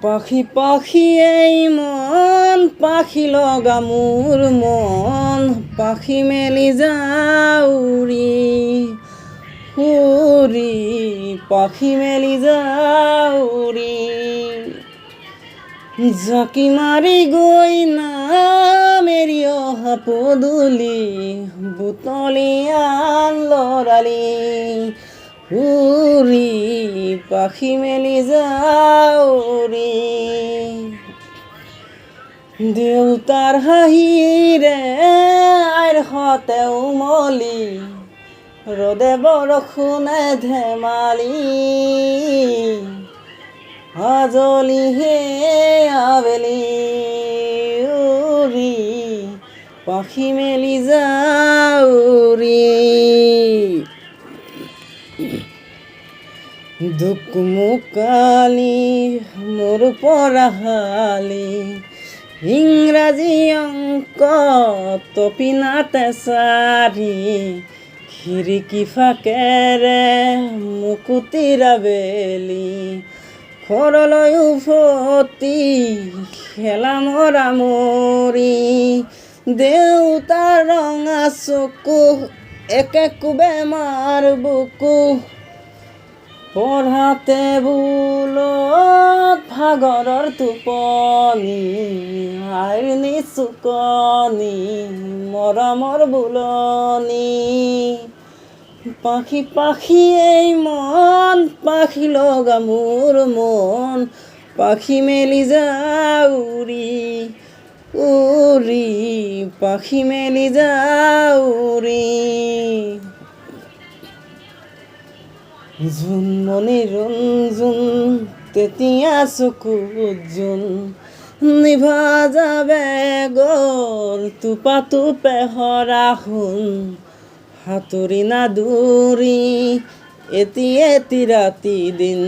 পাখি পাখি এই মন পাখি লগা মোৰ মন পাখি মেলি যাউৰি উৰি পাখি মেলি যাউৰি জাকি মাৰি গৈ নাম এৰি অহা পদূলি বুটলিয়ান লৰালি উৰি পাখি মেলি যাউৰি দেউতাৰ হাঁহিৰে আইৰ সতে উমলি ৰ'দে বৰষুণে ধেমালি আজলি হে আবেলি উৰি পাখি মেলি যাউৰি দুকুমুকালি মোৰ পঢ়ালি ইংৰাজী অংক তপিনাতে চাৰি খিৰিকী ফাকেৰে মুকুতিৰ আবেলি ঘৰলৈ উভতি খেলা মৰা মৰি দেউতাৰ ৰঙা চকু একে বেমাৰ বুকু পঢ়াতে টেবুলত ভাগৰৰ টোপনি আইৰ নিচুকনি মৰমৰ বুলনি পাখি পাখি এই মন পাখি লগা মোৰ মন পাখি মেলি যাউৰি উৰি পাখি মেলি যাউৰি জোনমণি ৰঞ্জুন তেতিয়া চকুত জোন নিভা যাবে গ'ল টোপা টোপে হৰা সোণ সাঁতুৰি নাদুৰি এটি ৰাতি দিন